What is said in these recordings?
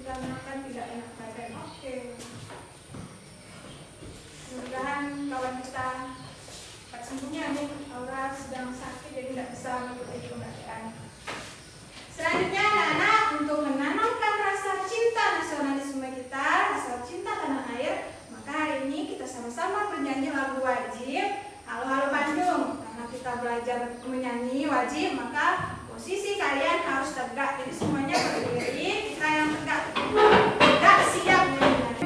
dikarenakan tidak enak badan. Oke. Mudah-mudahan kawan kita cepat sembuhnya nih. Aura sedang sakit jadi tidak bisa mengikuti pembelajaran. Selanjutnya anak-anak, untuk menanamkan rasa cinta nasionalisme kita, rasa cinta tanah air, maka hari ini kita sama-sama bernyanyi lagu wajib Halo Halo Bandung. Karena kita belajar menyanyi wajib, maka posisi kalian harus tegak. Jadi semuanya berdiri, kita yang tegak. Tegak, siap menyanyi.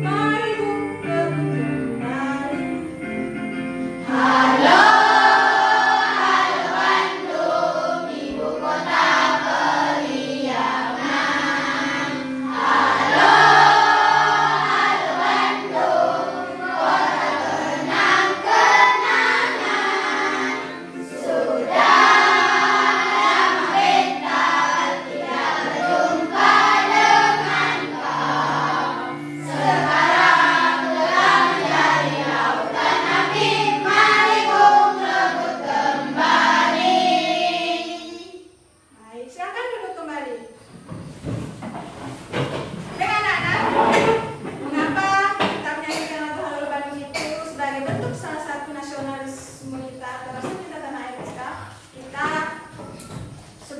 Mari Bu, kembali. Halo.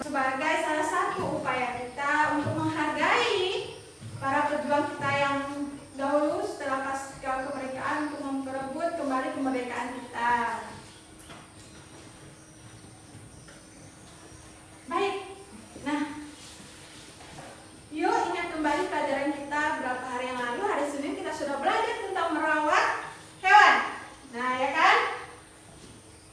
Sebagai salah satu upaya kita untuk menghargai para pejuang kita yang dahulu setelah pasca kemerdekaan untuk memperebut kembali kemerdekaan kita. Baik, nah, yuk ingat kembali pelajaran kita beberapa hari yang lalu. Hari Senin kita sudah belajar tentang merawat hewan. Nah, ya kan?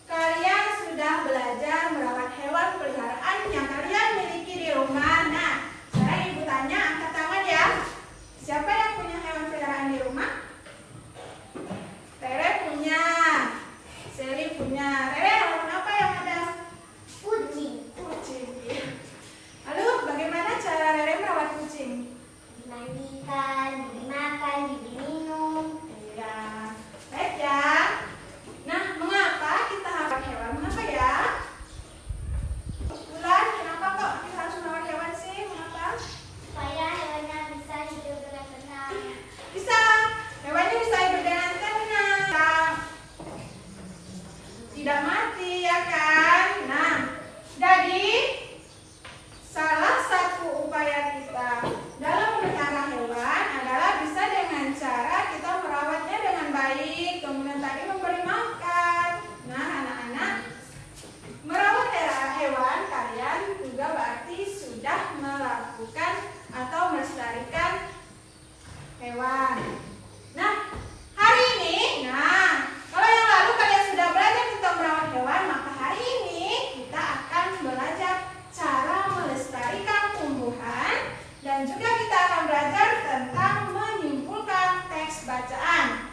Kalian sudah belajar merawat hewan peliharaan yang kalian miliki di rumah. Nah, sekarang ibu tanya, angkat tangan ya. Siapa yang punya hewan peliharaan di rumah? Rere punya, Seli punya. Rere, hewan apa yang ada? Kucing. Kucing. Lalu bagaimana cara Rere merawat kucing? Dimandikan, diberi makan, diberi minum. Iya. Baik ya. Nah, mengapa kita harus hewan? Mengapa ya? Bulan, kenapa kok kita harus merawat hewan sih? Mengapa? Supaya hewannya bisa hidup dengan tenang. Bisa. Hewannya bisa hidup dengan tenang. Tidak mati, ya kan? Nah, jadi salah satu upaya kita dalam memelihara hewan adalah bisa dengan cara kita merawatnya dengan baik. Kemudian tadi memberi makan. Nah, anak-anak, merawat hewan kalian juga berarti sudah melakukan atau melestarikan hewan. Nah, hari ini, kalau yang lalu kalian sudah belajar tentang merawat hewan, maka hari ini kita akan belajar cara melestarikan tumbuhan dan juga kita akan belajar tentang menyimpulkan teks bacaan.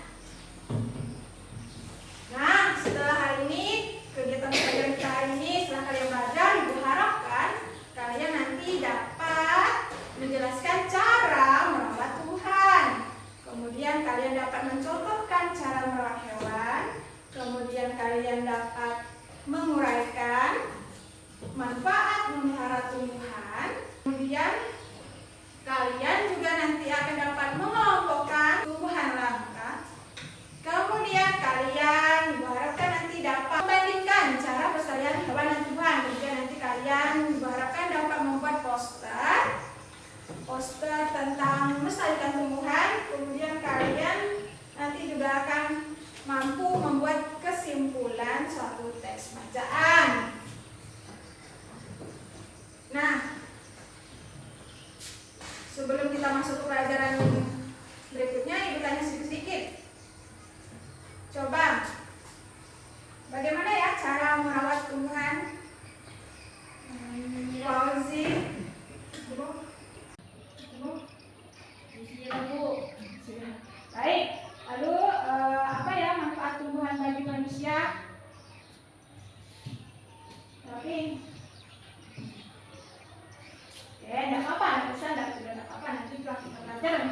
Nah, setelah hari ini, kegiatan pelajaran kita hari ini, setelah kalian belajar, ibu harapkan kalian nanti dapat menjelaskan cara merawat tumbuhan. Kemudian kalian dapat mencontohkan cara merawat hewan. Kemudian kalian dapat menguraikan manfaat memelihara tumbuhan. Kemudian kalian juga nanti akan dapat mengelompokkan tumbuhan langka. Kemudian kalian diharapkan nanti dapat membandingkan cara pelestarian hewan dan tumbuhan. Kemudian nanti kalian diharapkan dapat membuat poster tentang melestarikan tumbuhan. Kemudian kalian nanti juga akan mampu membuat kesimpulan suatu teks bacaan. Nah, sebelum kita masuk ke pelajaran berikutnya, ibu tanya sedikit. Coba, bagaimana ya cara merawat tumbuhan? Fauzi, baik. Lalu apa ya manfaat tumbuhan bagi manusia? Tapi, tidak apa-apa, tidak apa-apa, nanti kita belajar.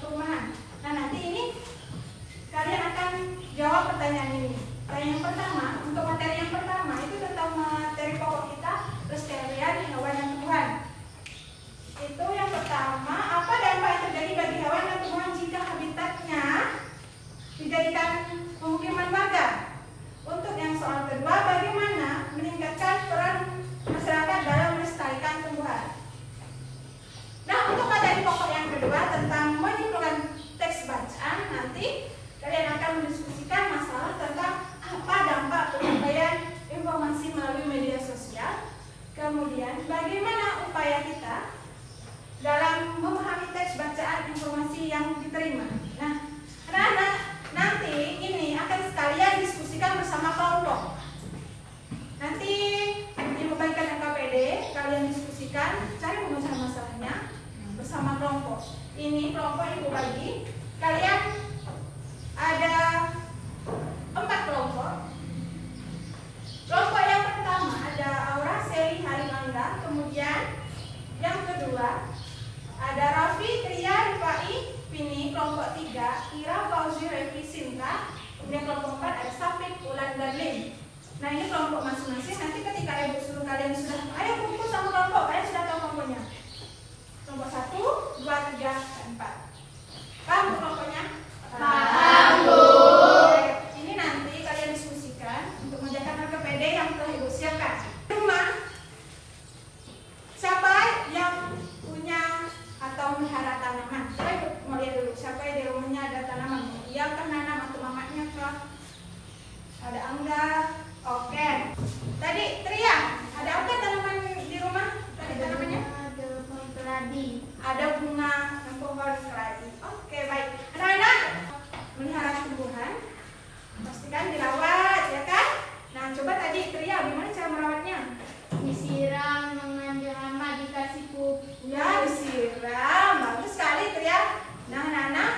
perumahan. Nah, nanti ini kalian akan jawab pertanyaan ini. Pertanyaan yang pertama, untuk materi yang pertama itu tentang materi pokok kita, pelestarian hewan dan tumbuhan. Itu yang pertama, apa dampak yang terjadi bagi hewan dan tumbuhan jika habitatnya dijadikan pemukiman warga. Untuk yang soal kedua, bagaimana meningkatkan peran masyarakat dalam melestarikan tumbuhan. Nah, untuk materi pokok yang kedua tentang menyimpulkan teks bacaan, nanti kalian akan mendiskusikan masalah tentang apa dampak penyampaian informasi melalui media sosial. Kemudian, bagaimana upaya kita dalam memahami teks bacaan informasi yang diterima. Nah, anak-anak, nanti ini akan sekalian diskusikan bersama kelompok. Nanti di pembagian LKPD kalian diskusikan cari pemecahan masalahnya bersama kelompok. Ini kelompok ibu bagi. Kalian ada 4 kelompok. Kelompok yang pertama ada Aura, Seli, Halim, Angga. Kemudian yang kedua ada Raffi, Tria, Rifai, Vini. Kelompok 3 Ira, Fauzi, Revi, Sinta. Kemudian kelompok 4 ada Safik, Ulan, dan Lim. Nah, ini kelompok masing-masing. Nanti ketika ibu suruh kalian sudah ayo kumpul sama kelompok, kalian sudah tahu kelompoknya. Kelompok 1, 2, 3, dan 4. Paham kelompoknya? Paham, Bu. Ini nanti kalian diskusikan untuk mengerjakan LKPD yang telah ibu siapkan. Rumah, siapa yang punya atau melihara tanaman? Coba ibu mau lihat dulu, siapa yang di rumahnya ada tanaman? Dia kan nanam atau mamanya kah? Ada Angga. Oke. Tadi Tria, ada apa tanaman di rumah? Tadi tanamannya? Ada pohon keladi. Ada bunga dan pohon keladi. Oke, baik. Anak-anak, melihara tumbuhan pastikan dirawat, ya kan? Nah, coba tadi Tria, gimana cara merawatnya? Disiram dengan lama, dikasih pupuk. Ya, disiram. Bagus sekali, Tria. Nah, anak-anak,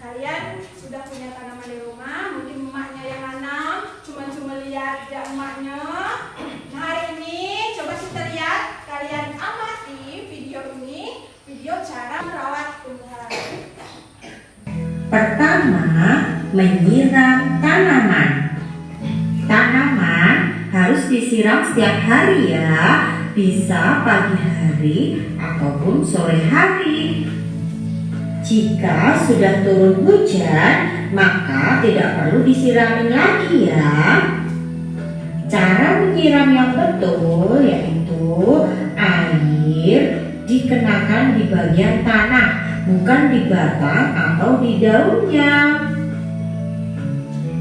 kalian sudah punya tanaman di rumah. Mungkin emaknya yang nanam, cuma lihat ya emaknya. Nah, hari ini coba kita lihat, kalian amati video ini, video cara merawat tumbuhan. Pertama, menyiram tanaman. Tanaman harus disiram setiap hari ya, bisa pagi hari ataupun sore hari. Jika sudah turun hujan, maka tidak perlu disiramin lagi ya. Cara menyiram yang betul yaitu air dikenakan di bagian tanah, bukan di batang atau di daunnya.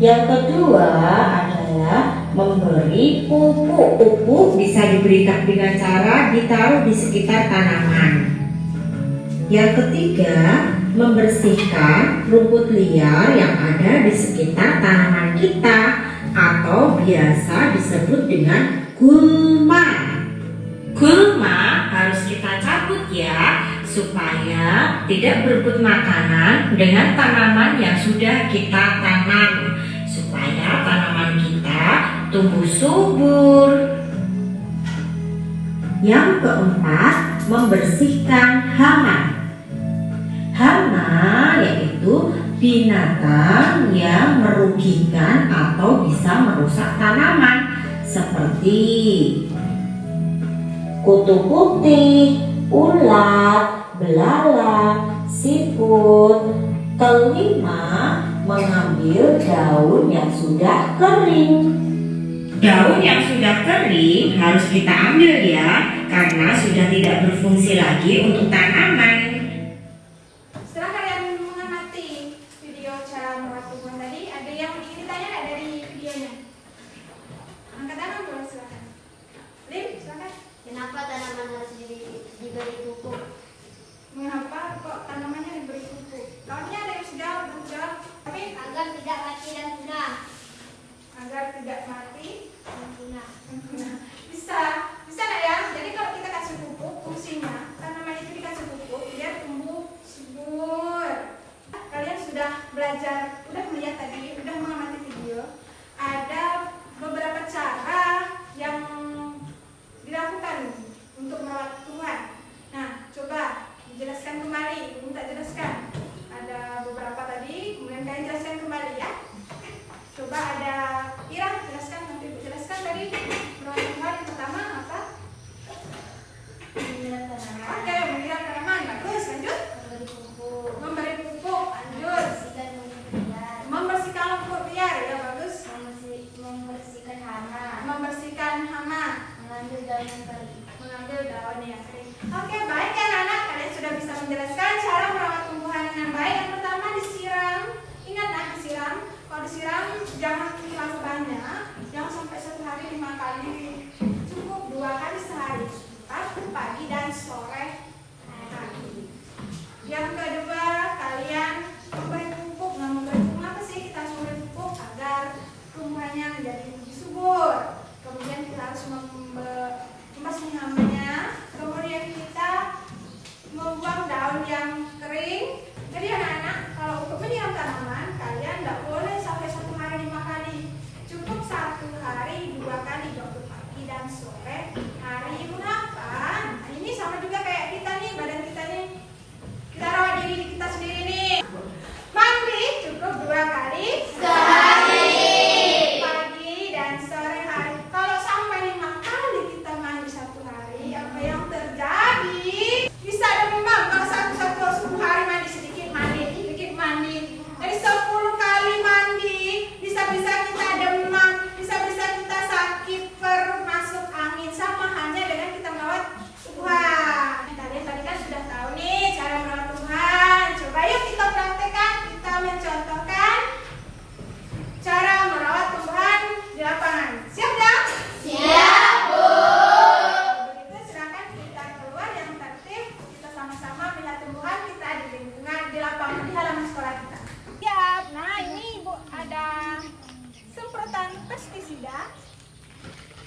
Yang kedua adalah memberi pupuk. Pupuk bisa diberikan dengan cara ditaruh di sekitar tanaman. Yang ketiga, membersihkan rumput liar yang ada di sekitar tanaman kita atau biasa disebut dengan gulma. Gulma harus kita cabut ya, supaya tidak berebut makanan dengan tanaman yang sudah kita tanam, supaya tanaman kita tumbuh subur. Yang keempat, membersihkan hama. Hama yaitu binatang yang merugikan atau bisa merusak tanaman seperti kutu putih, ulat, belalang, siput. Kelima, mengambil daun yang sudah kering. Daun yang sudah kering harus kita ambil ya, karena sudah tidak berfungsi lagi untuk tanaman. Setelah kalian mengamati video cara merawat tumbuhan tadi, ada yang ingin ditanya nggak dari videonya? Angkat tangan boleh, silakan. Lim, silakan. Kenapa tanaman harus diberi pupuk? Mengapa kok tanamannya diberi pupuk? Tahunnya ada yang sudah, belum sudah, tapi Agar tidak mati dan punah. agar tidak mati. Punah. Bisa nggak ya? Jadi kalau kita kasih pupuk, fungsinya tanaman itu dikasih pupuk, pestisida,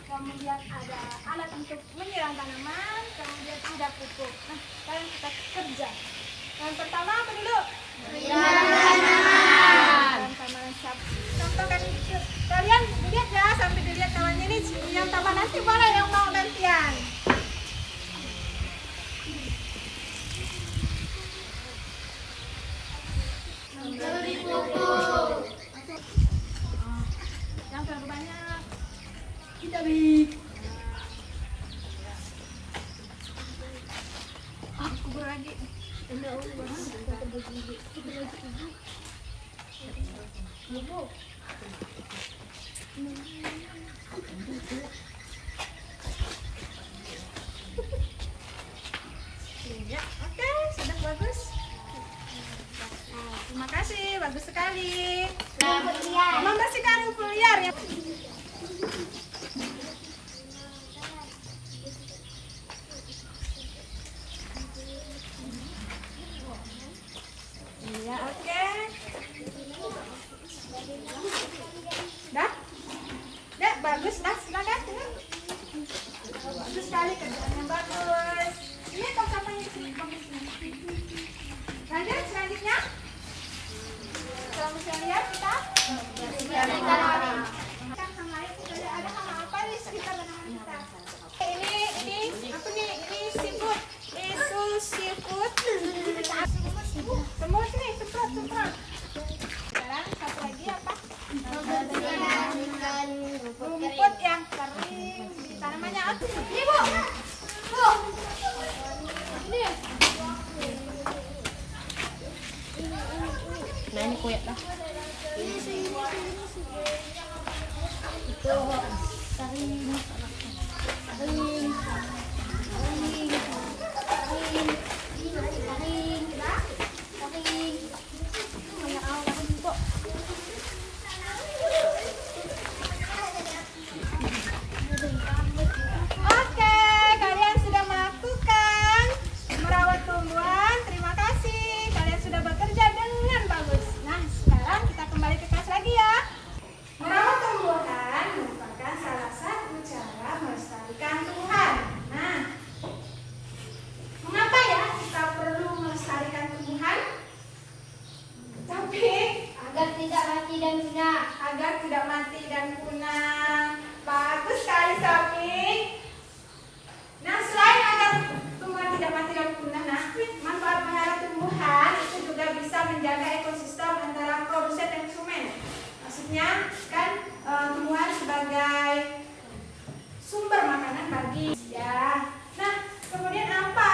kemudian ada alat untuk menyiram tanaman, kemudian ada pupuk. Nah, sekarang kita kerja. Yang pertama apa dulu? Menyiram tanaman. Siap. Contohkan kalian lihat ya, sampai dilihat kawannya ini yang tambah, nanti boleh yang mau gantian. Memberi pupuk. Yang terlalu banyak. Kita beri. Kubur lagi. Ya, oke, sudah bagus. Terima kasih, bagus sekali. Membersihkan rumput liar ya. Iya, oke. Dah? Dah, bagus, dah, silakan. Bagus sekali, kerjaannya bagus. Ini tong sampahnya di sini, bagus. Lanjut, selanjutnya. Kalau misalnya lihat kita kan hama itu ada hama apa di sekitar tanaman kita. Ini apa nih? Ini siput. Itu siput. Semut nih, semprot. Sekarang satu lagi apa? Rumput yang kering di tanamannya. Ini Bu. Ini. Nah ini kuyat lah. Oke, kalian sudah melakukan merawat tumbuhan. Terima kasih. Kalian sudah bekerja dengan bagus. Nah, sekarang kita kembali ke kelas lagi ya. Merawat tumbuhan merupakan salah satu cara melestarikan tumbuhan. Nah, mengapa ya kita perlu melestarikan tumbuhan? Tapi Agar tidak mati dan punah. agar tidak mati dan punah. Bagus sekali, Sofi. Nah, selain agar tumbuhan tidak mati dan punah, nah, manfaat melihara tumbuhan itu juga bisa menjaga ekosistem antara produsen dan konsumen. Maksudnya kan tumbuhan sebagai sumber makanan bagi ya. Nah, kemudian apa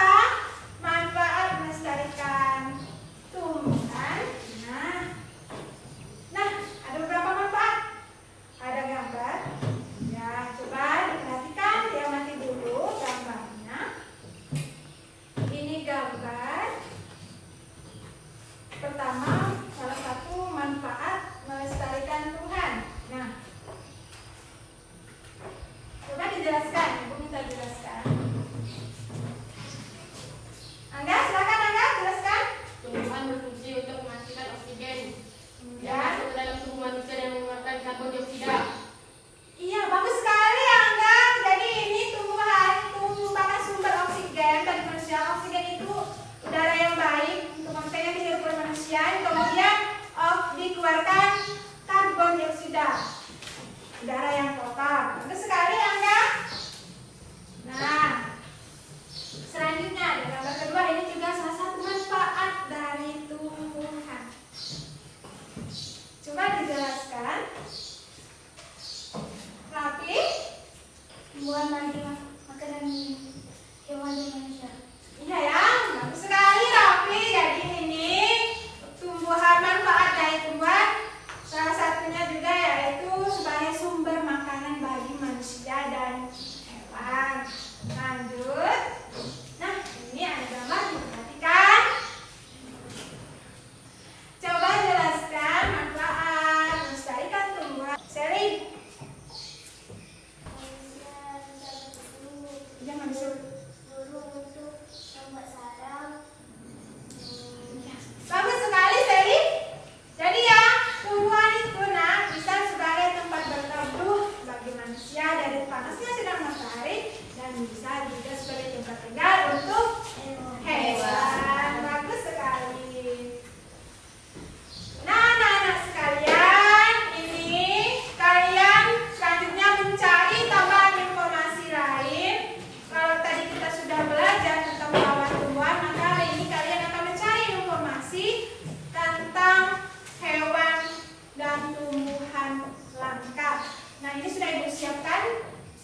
manfaat melestarikan tumbuhan? Nah, ada beberapa manfaat. Ada gambar. Ya, coba diperhatikan, diamati dulu gambarnya. Ini gambar. Pertama, salah satu manfaat melestarikan tumbuhan. Nah, coba dijelaskan, Ibu minta jelaskan. Angga, silakan Angga, jelaskan. Tumbuhan berfungsi untuk menghasilkan oksigen yang Ya. masuk ke dalam tubuh manusia dan mengeluarkan karbon dioksida. Iya, bagus sekali Angga. Jadi ini tumbuhan itu merupakan sumber oksigen bagi manusia. Oksigen itu udara yang baik untuk manusia yang dihirup oleh manusia. Kemudian dikeluarkan karbon dioksida, udara yang total. Bagus sekali Angga. Nah, selanjutnya ada gambar kedua. Ini juga salah satu manfaat dari tumbuhan. Coba dijelaskan.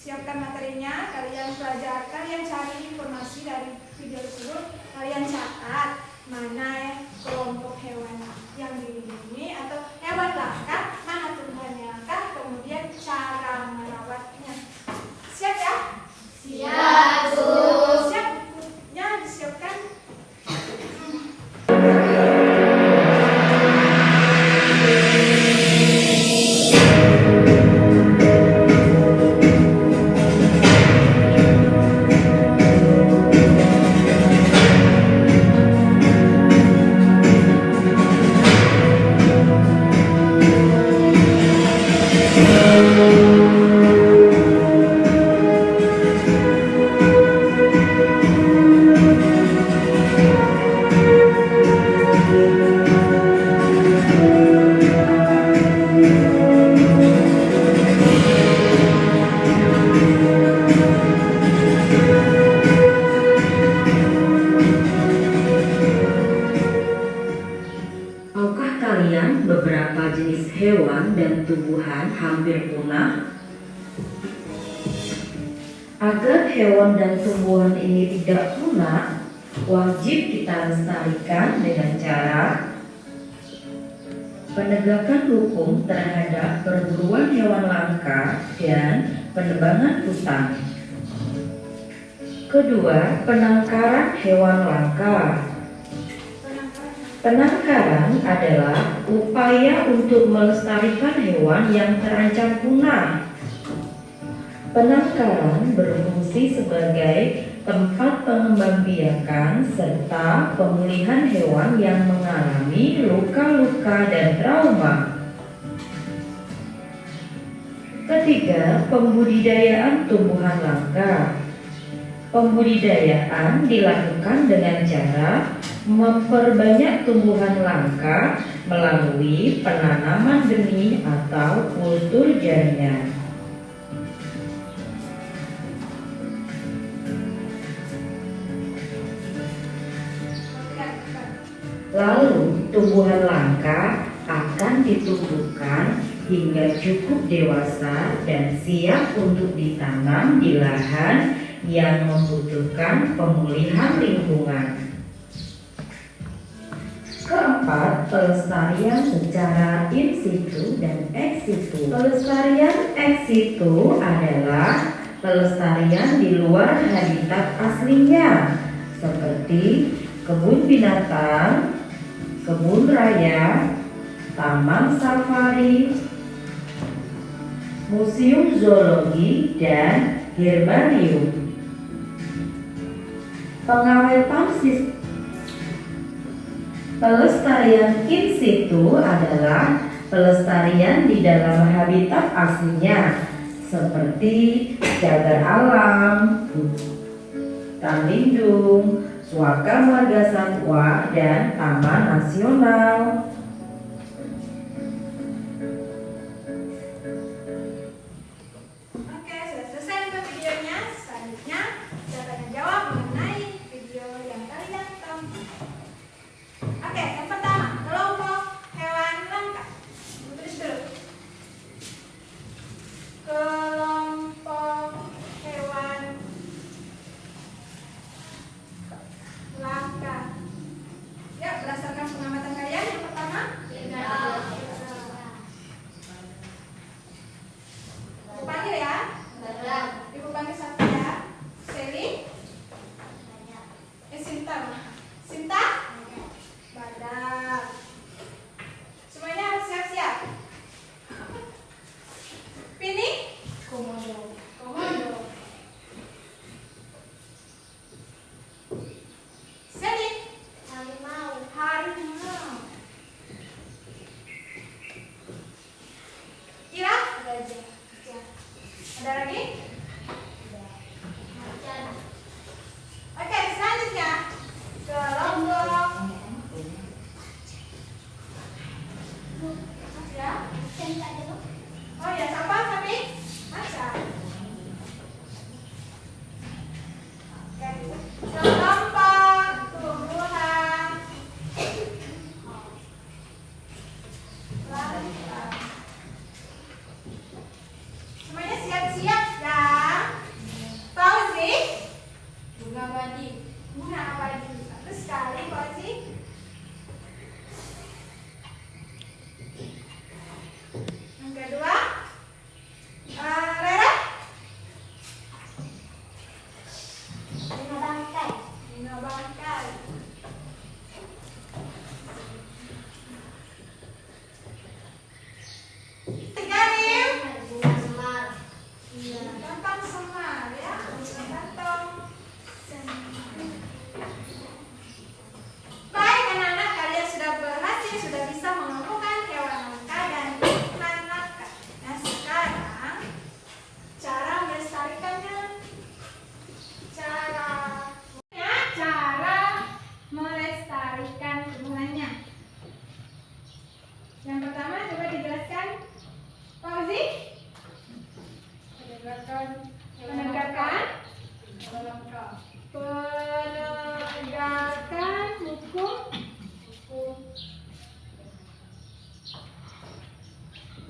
siapkan materinya, kalian pelajari, kalian cari informasi dari video tersebut, kalian catat mana kelompok hewan yang dilindungi atau hewan langka, mana tumbuhan langka, kemudian cara merawatnya. Siap ya? Siap, Bu. Siap, bukunya disiapkan. Tahukah kalian beberapa jenis hewan dan tumbuhan hampir punah? Agar hewan dan tumbuhan ini tidak punah, wajib kita lestarikan dengan cara penegakan hukum terhadap perburuan hewan langka dan penebangan hutan. Kedua, penangkaran hewan langka. Penangkaran adalah upaya untuk melestarikan hewan yang terancam punah. Penangkaran berfungsi sebagai tempat pengembangbiakan serta pemulihan hewan yang mengalami luka-luka dan trauma. Ketiga, pembudidayaan tumbuhan langka. Pembudidayaan dilakukan dengan cara memperbanyak tumbuhan langka melalui penanaman benih atau kultur jaringan. Lalu tumbuhan langka akan ditumbuhkan hingga cukup dewasa dan siap untuk ditanam di lahan yang membutuhkan pemulihan lingkungan. Keempat, pelestarian secara in situ dan ex situ. Pelestarian ex situ adalah pelestarian di luar habitat aslinya, seperti kebun binatang, kebun raya, taman safari, museum zoologi, dan herbarium. Pengawetan sistem pelestarian in situ adalah pelestarian di dalam habitat aslinya, seperti cagar alam, hutan lindung, suaka marga satwa, dan taman nasional. Oke, sudah selesai untuk videonya. Selanjutnya kita tanya jawab mengenai video yang kalian tonton. Oke, yang pertama, kelompok hewan langka. Tulis dulu. Kelompok hewan langka. Ya, berdasarkan pengamatan kalian, yang pertama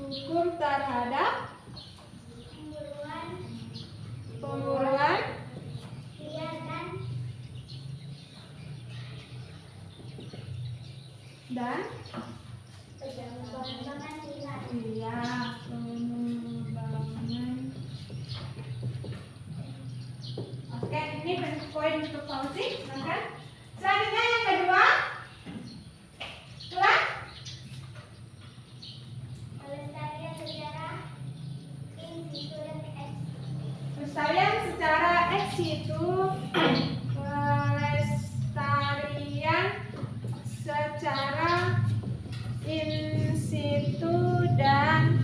Gugur terhadap pemburuan liar dan pengembangan liar. iya pengembangan. Oke, ini poin untuk Fauzi, kan? Selanjutnya yang kedua, kelas Pelestarian secara in situ dan ex. pelestarian secara ex situ. Pelestarian secara in situ dan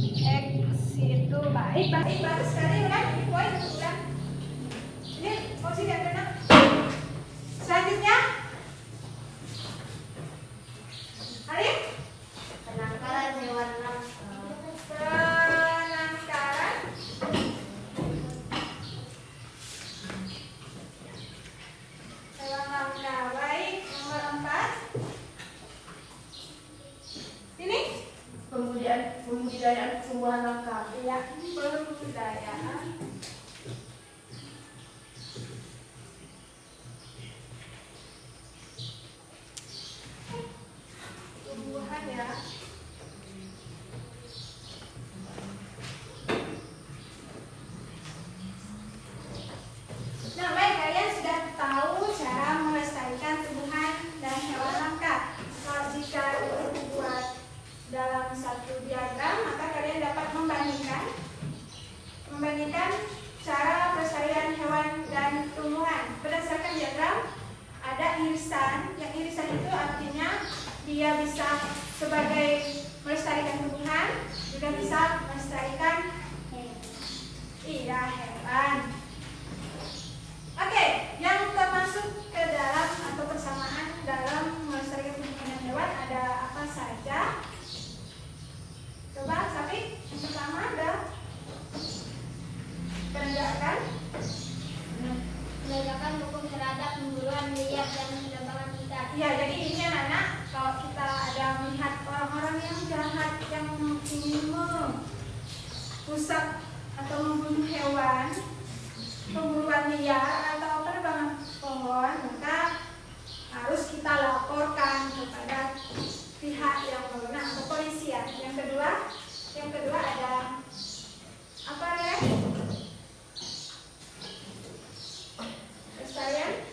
ex situ. Baik, bagus sekali kan? Ini poin udah. Ini posisi yang benar. Selanjutnya, Arif, Penangkaran hewan langka. penangkaran hewan langka. Baik, nomor 4. Ini Pembudidayaan tumbuhan langka. ya pembudidayaan tumbuhan ya. Nah, baik, kalian sudah tahu cara melestarikan tumbuhan dan hewan langka. Kalau jika dibuat dalam satu diagram, maka kalian dapat membandingkan cara pelestarian hewan dan tumbuhan. Berdasarkan diagram, ada irisan. Yang irisan itu artinya dia bisa sebagai melestarikan tumbuhan, juga bisa melestarikan hewan. Oke, yang termasuk ke dalam atau persamaan dalam melestarikan tumbuhan dan hewan ada apa saja? Coba, Safi, yang pertama ada penegakan hukum terhadap pemburuan liar dan pengembangan ikan. ya, jadi ini anak-anak, kalau kita ada melihat orang-orang yang jahat yang ingin merusak atau membunuh hewan, pemburuan liar atau penebangan pohon, maka harus kita laporkan kepada pihak yang berwenang atau polisi ya. Yang kedua ada apa ya? Pelestarian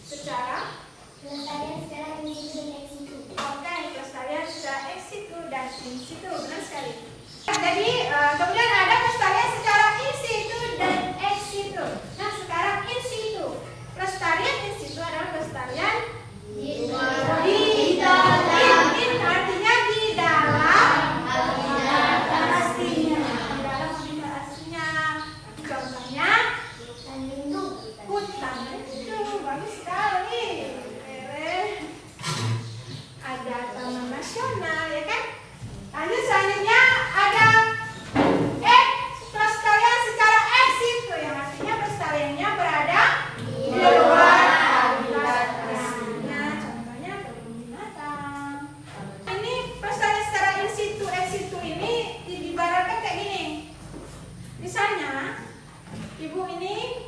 secara in situ dan ex situ. oke, pelestarian secara ex situ dan in situ, benar sekali. Jadi kemudian ada pelestarian secara in situ dan ex situ. Nah, sekarang in situ. Pelestarian in situ adalah pelestarian di dalam. In artinya di dalam habitat aslinya. Di dalam habitat aslinya. Contohnya hutan lindung, bagus sekali. Ada taman nasional, ya kan? Lanjut, selanjutnya ada pelestarian secara ex situ, yang artinya pelestariannya berada di luar habitat aslinya. Contohnya kebun binatang. Ini pelestarian secara in situ, ex situ ini diibaratkan kayak gini. Misalnya, ibu ini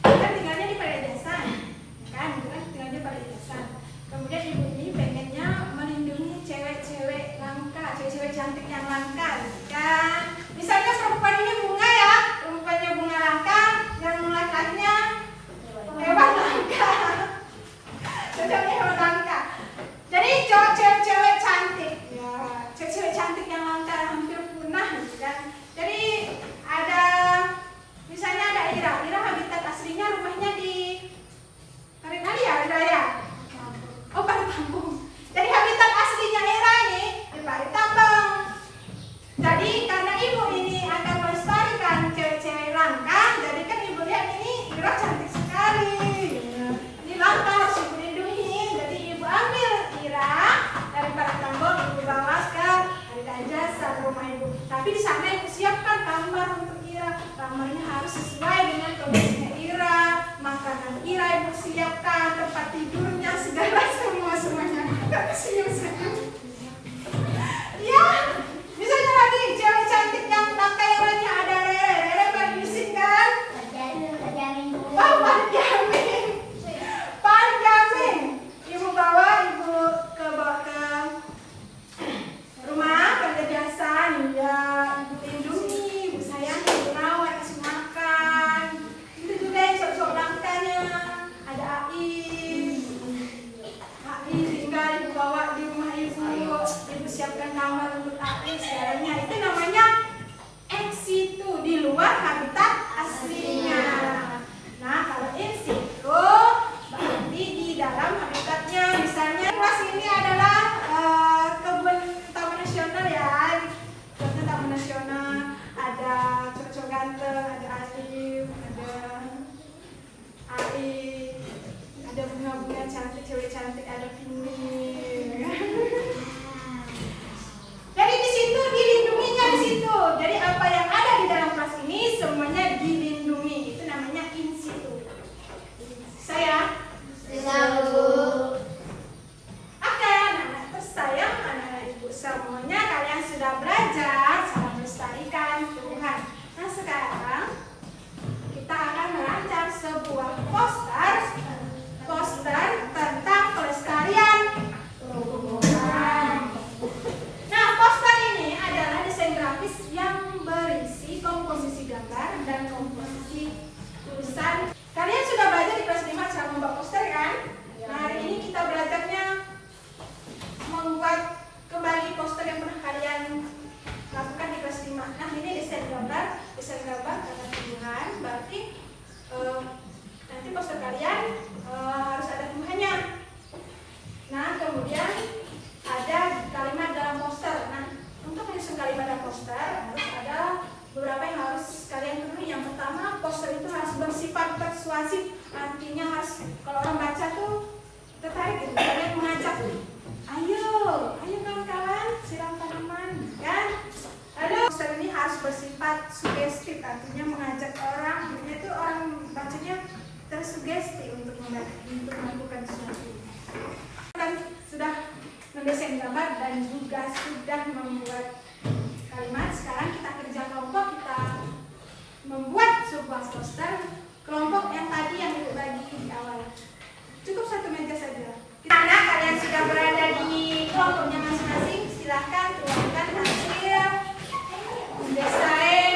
kan tinggalnya di pedesaan, kan? Ibu kan tinggalnya di pedesaan. Kemudian ibu ini pengennya melindungi cewek-cewek langka, cewek-cewek cantik yang langka, kan? Misalnya perempuan ini bunga ya, perempuannya bunga langka, yang laki-lakinya hewan langka. Cocoknya hewan langka. Jadi cewek-cewek cantik, ya, cewek-cewek cantik yang langka hampir punah, gitu kan? Jadi ada, misalnya ada Ira habitat aslinya rumahnya di Parikalia, ya? Oh, Paritambang. Jadi habitat aslinya Ira ini di Paritambang. Jadi karena ibu ini akan melestarikan cewek-cewek langka, jadi kan ibu lihat ini Ira cantik sekali. Ini langka harus ibu lindungi. Jadi ibu ambil Ira dari Paritambang, ibu bawa ke Harita Jasa rumah ibu. Tapi di sana ibu siapkan kamar untuk Ira. Kamarnya harus sesuai dengan kondisinya Ira, makanan Ira ibu siapkan, tempat tidurnya segala semuanya. Tapi senyum-senyum. Ya. disiapkan kamar untuk AI segalanya. Itu namanya ex situ, di luar habitat aslinya. Nah, kalau in situ berarti di dalam habitatnya. Misalnya kelas ini adalah kebun taman nasional ya. Kebun taman nasional ada cocok ganteng, ada Alif, ada bunga-bunga cantik, cewek cantik, ada Vini. Jadi di situ dilindunginya di situ. Jadi apa yang ada di dalam kelas ini semuanya dilindungi. Itu namanya in situ. Saya Selalu. Oke, anak-anak tersayang, anak-anak ibu semuanya, kalian sudah belajar cara melestarikan tumbuhan. Nah sekarang kita akan merancang sebuah poster tentang pelestarian tumbuhan. Nah poster ini adalah desain grafis yang berisi komposisi gambar dan komposisi tulisan. Kalian sudah belajar di kelas 5 cara membuat poster kan? Nah hari ini kita belajarnya membuat kembali poster yang pernah kalian lakukan di kelas 5. Nah ini desain gambar tentang tumbuhan, berarti nanti poster kalian harus ada tumbuhannya. Nah kemudian ada kalimat dalam poster. Nah untuk menyusun kalimat dalam poster harus ada beberapa yang harus kalian penuhi. Yang pertama, poster itu harus bersifat persuasif, artinya harus kalau orang baca tuh tertarik gitu, kalian mengajak, ayo kawan-kawan siram tanaman, kan? Lalu poster ini harus bersifat sugestif, artinya mengajak orang, itu orang bacanya tersugesti untuk melakukan sesuatu. Kan sudah mendesain gambar dan juga sudah membuat kalimat. Sekarang kita kerja kelompok, kita membuat sebuah poster kelompok yang tadi yang dibagi di awal. Cukup satu meja saja. Karena kalian sudah berada di kelompoknya masing-masing, silahkan tuangkan hasil desain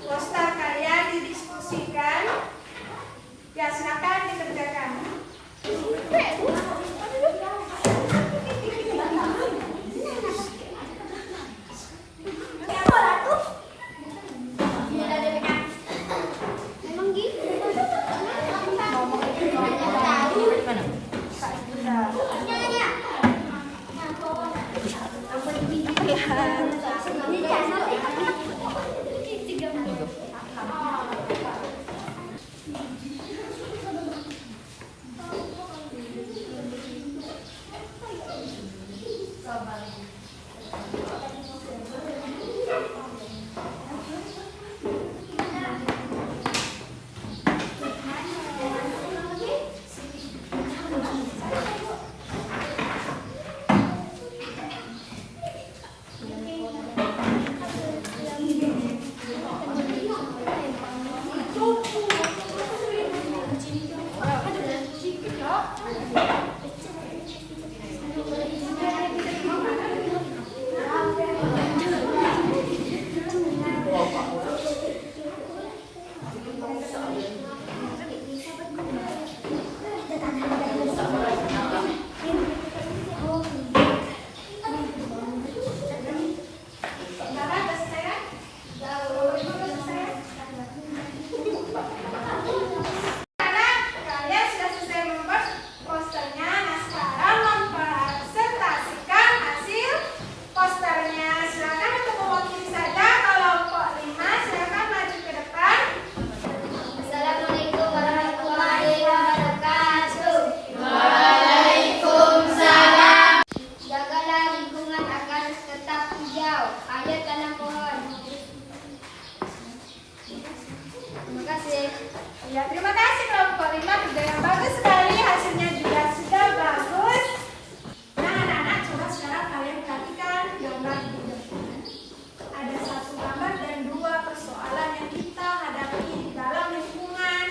poster kalian, didiskusikan. Ya silakan dikerjakan. Memang gitu. Ya, terima kasih kelompok 5, kerja yang bagus sekali, hasilnya juga sudah bagus. Nah, anak-anak, coba sekarang kalian perhatikan gambar di depan. Ada satu gambar dan dua persoalan yang kita hadapi di dalam lingkungan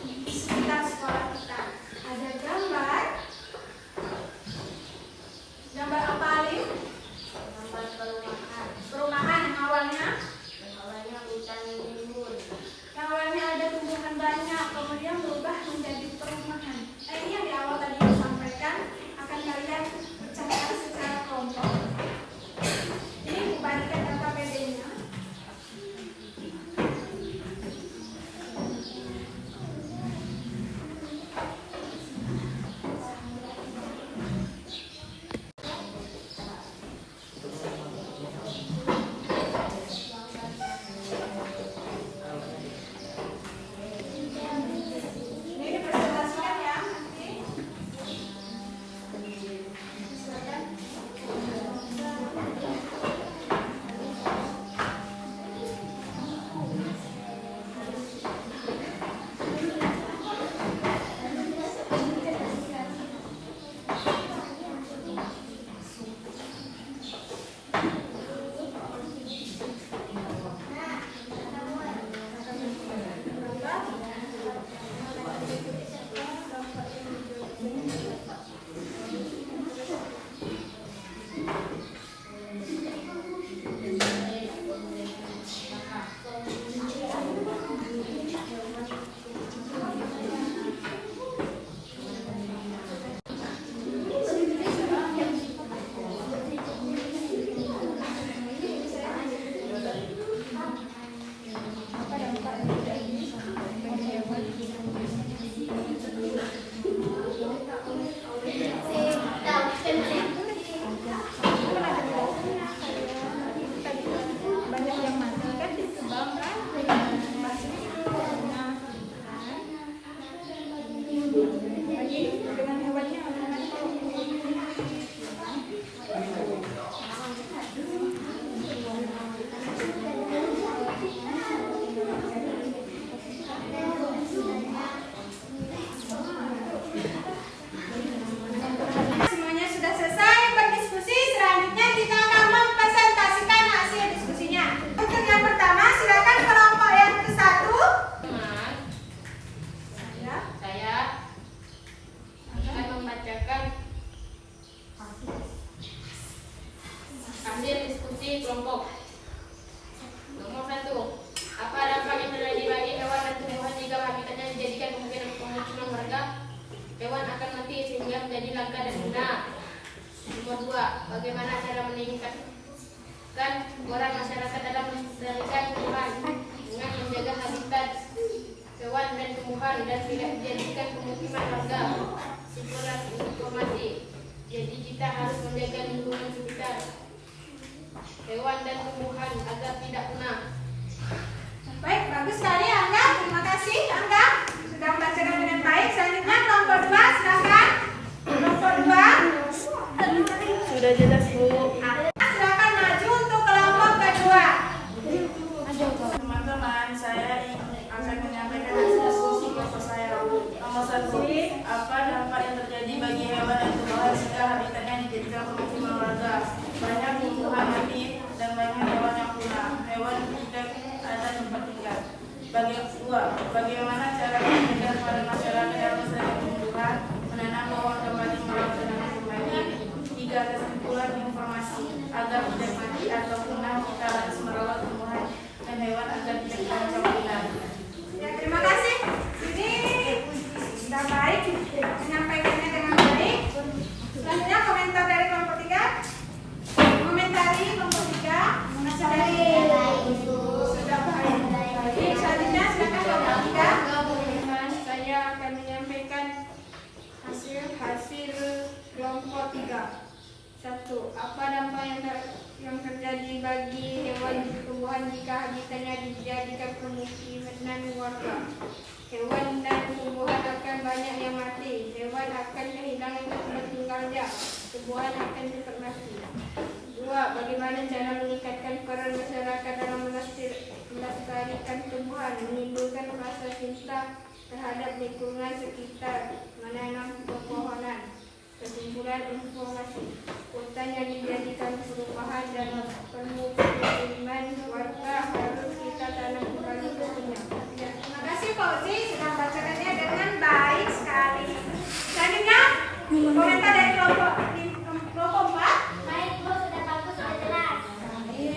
di sekitar sekolah kita. Ada gambar apa, Alif? Gambar perumahan. Perumahan yang awalnya Hutan timbul. yang awalnya ada tumbuhan banyak, kemudian berubah menjadi perumahan. Ini yang di awal tadi disampaikan akan kalian pecahkan secara kelompok. bagi kelompok. Nomor 1. Apa dampak yang terjadi bagi hewan dan tumbuhan jika habitatnya dijadikan pemukiman warga? Hewan akan mati sehingga menjadi langka dan punah. Nomor 2. Bagaimana cara meningkatkan moral masyarakat dalam melestarikan tumbuhan dengan menjaga habitat hewan dan tumbuhan dan tidak dijadikan pemukiman warga? Simpulan informasi. Jadi kita harus menjaga lingkungan sekitar hewan dan tumbuhan agar tidak punah. Baik, bagus sekali Angga. Terima kasih Angga sudah membacakan dengan baik. Selanjutnya kelompok 2, silakan. Kelompok 2. Sudah jelas, Bu. Silakan maju untuk kelompok kedua. Teman-teman, saya akan menyampaikan hasil diskusi kelompok saya. Nomor 1, apa dampak yang terjadi bagi hewan dan tumbuhan jika habitatnya dijadikan pemukiman warga? Banyak tumbuhan mati dan banyak hewan yang punah. Hewan tidak ada tempat tinggal. Bagaimana cara menjaga kepada masyarakat dalam melestarikan tumbuhan, menanam pohon kembali, merawat tanaman kembali? 3. Kesimpulan informasi. Agar tidak mati atau punah, kita harus merawat tumbuhan dan hewan agar tidak terancam punah. Ya, terima kasih. Ini sudah baik menyampaikannya dengan baik. Selanjutnya komentar dari kelompok 3. Komentari kelompok 3. Masih dari sudah baik. Selanjutnya silakan kelompok 3. Teman-teman, saya akan menyampaikan hasil kelompok 3. 1. Apa dampak yang terjadi bagi hewan dan tumbuhan jika habitatnya dijadikan pemukiman warga? Hewan dan tumbuhan akan banyak yang mati. Hewan akan kehilangan tempat tinggalnya. Tumbuhan akan cepat mati. 2. Bagaimana cara meningkatkan peran masyarakat dalam melestarikan tumbuhan, menimbulkan rasa cinta terhadap lingkungan sekitar, menanam pepohonan? Kesimpulan informasi. Hutan yang dijadikan perumahan dan permukiman warga harus kita tanam kembali tentunya. Ya, terima kasih Pak Uzi sudah membacakannya dengan baik sekali. Selanjutnya komentar dari kelompok 4. Baik, Bu, sudah bagus, sudah jelas.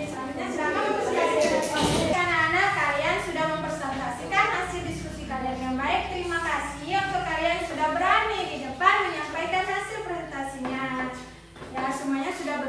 Selanjutnya silakan Bapak sekalian. Anak-anak kalian sudah mempresentasikan hasil diskusi kalian yang baik. Terima kasih untuk kalian sudah berani di depan menyampaikan hasil presentasinya. Ya, semuanya sudah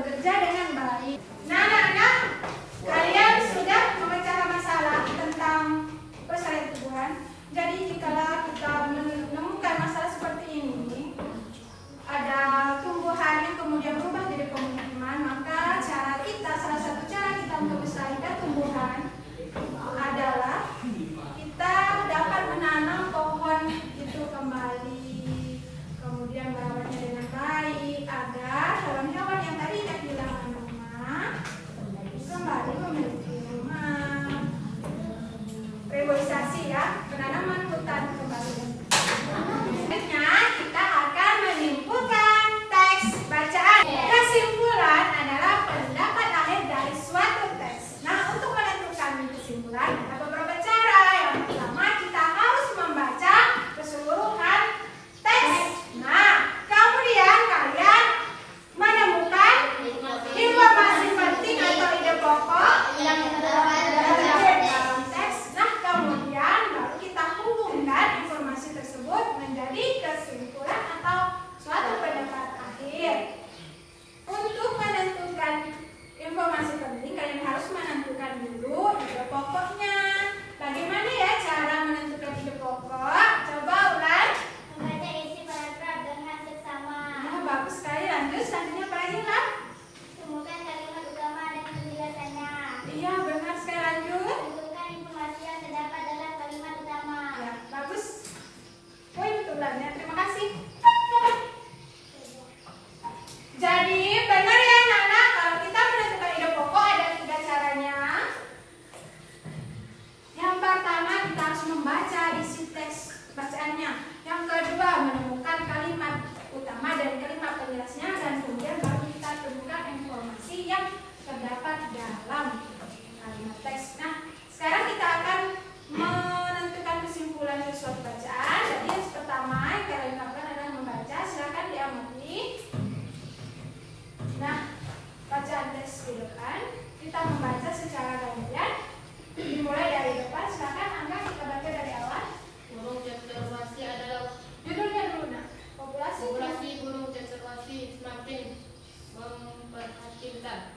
kesulitan.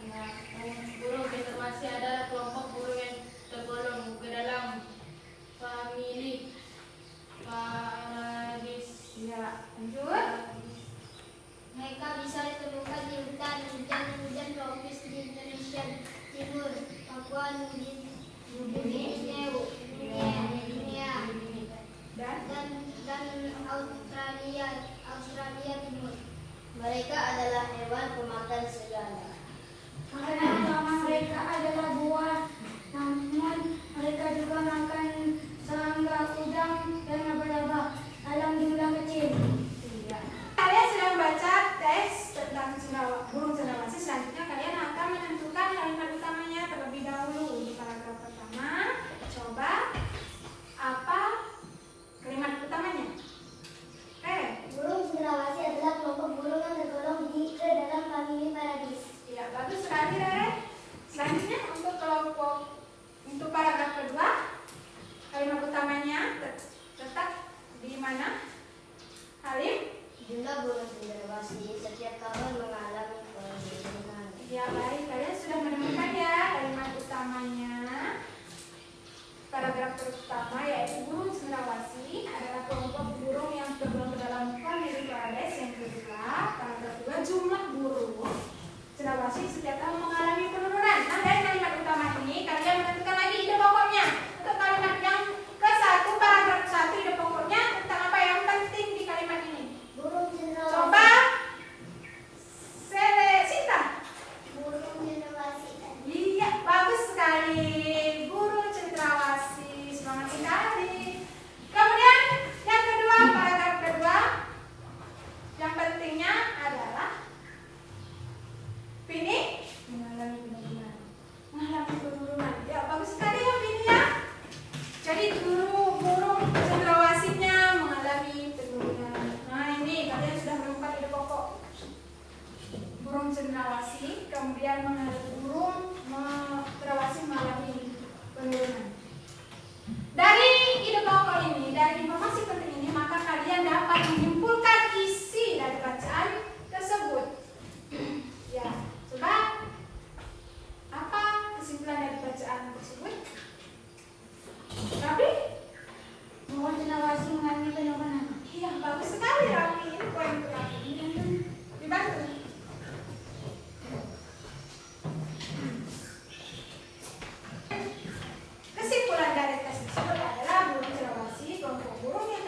Burung cendrawasih adalah kelompok burung yang tergolong ke dalam famili Paradies. Ya, lanjut. Mereka bisa ditemukan di hujan tropis di Indonesia Timur, Papua Nugini, dan Australia Timur. Mereka adalah hewan pemakan segala. Makanan utama mereka adalah buah, namun mereka juga makan serangga, udang, dan laba-laba dalam jumlah kecil. Iya. Kalian sudah membaca teks tentang burung cendrawasih. Selanjutnya kalian akan menentukan kalimat utamanya terlebih dahulu. Untuk paragraf pertama, coba apa kalimat utamanya? Oke. Burung cendrawasih adalah kelompok burung yang tergolong ke dalam famili Paradies. Iya, bagus sekali, Rere. Selanjutnya untuk paragraf kedua, kalimat utamanya tetap di mana? Halim? Jumlah burung cendrawasih setiap tahun mengalami penurunan. Ya, baik. Kalian sudah menemukan ya kalimat utamanya. Paragraf pertama yaitu burung cendrawasih adalah kelompok burung yang tergolong ke dalam famili Paradies. Yang kedua, paragraf kedua, jumlah burung cendrawasih setiap tahun mengalami penurunan. Nah, dari kalimat utama ini kalian menentukan lagi ide pokoknya. Untuk kalimat yang ke-1, paragraf 1, ide pokoknya tentang apa yang penting di kalimat ini. Burung cendrawasih. Coba Sinta. Burung cendrawasih. Iya, bagus sekali. Burung cendrawasih. Semangat sekali. Kemudian yang kedua, paragraf kedua. Yang pentingnya adalah Vini mengalami penurunan. Ya, bagus sekali ya Vini ya. Jadi burung cendrawasihnya mengalami penurunan. Nah, ini kalian sudah menemukan ide pokok. Burung cendrawasih, kemudian burung cendrawasih mengalami penurunan. Dari ide pokok ini, dari informasi penting ini, maka kalian dapat menyimpulkan isi dari bacaan tersebut. Ya, coba apa kesimpulan dari bacaan tersebut? Rabi? Burung cendrawasih mengalami penurunan. Iya, bagus sekali Rabi. Ini poin untuk Rabi. Dibantu. Kesimpulan dari tes tersebut adalah burung cendrawasih kelompok burung yang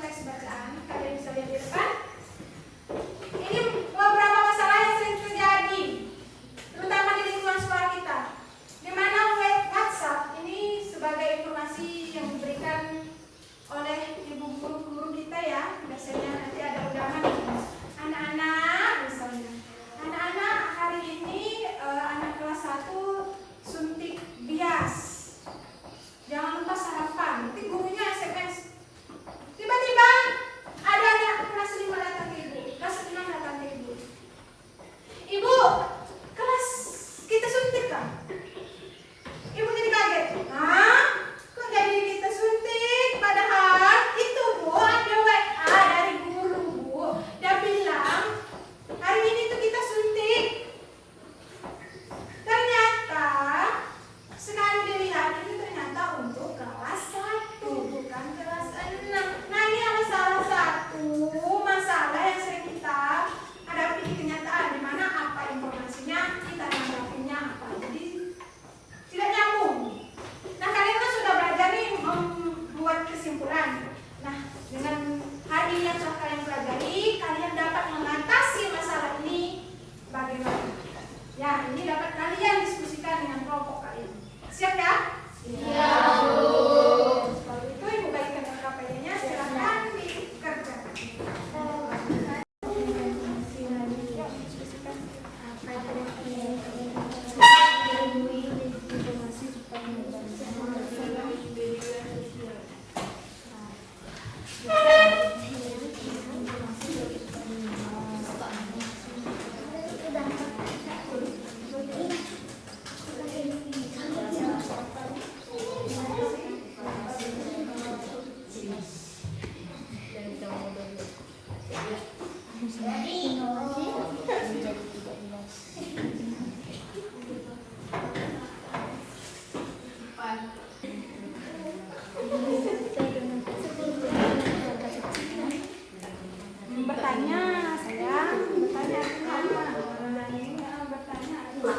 teks bacaan. Kalian bisa lihat di depan. Ini beberapa masalah yang sering terjadi, terutama di lingkungan sekolah kita, di mana WhatsApp ini sebagai informasi yang diberikan oleh ibu guru kita ya. Biasanya nanti ada undangan anak-anak misalnya. Anak-anak hari ini anak kelas 1 suntik bias. Jangan lupa sarapan. Nanti gurunya SMS. Tiba-tiba ada anak kelas 5 datang ke ibu, kelas 6 datang ke ibu. Ibu, kelas kita suntik kan? Ibu jadi kaget. Hah? Kok jadi kita suntik? Padahal itu bu, ada WA dari guru bu. Dia bilang hari ini tuh kita suntik. Ternyata sekali dilihat ini ternyata untuk kelas 1 bukan kelas 6. Nah ini adalah salah satu masalah yang sering kita hadapi di kenyataan, di mana apa informasinya kita menanggapinya apa, jadi tidak nyambung. Nah kalian kan sudah belajar nih membuat kesimpulan. Nah dengan hari yang telah kalian pelajari, kalian dapat mengatasi masalah ini bagaimana? Ya ini dapat kalian diskusikan dengan kelompok kalian. Siap ya? Siap. Kalau itu ibu bagikan LKPD-nya, silakan dikerjakan. Bertanya, sayang. Bertanya artinya apa? Bertanya artinya.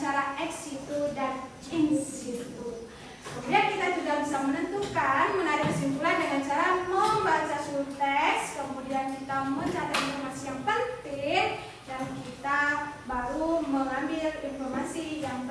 cara ex situ dan in situ. Kemudian kita juga bisa menentukan, menarik kesimpulan dengan cara membaca full teks, kemudian kita mencatat informasi yang penting, dan kita baru mengambil informasi yang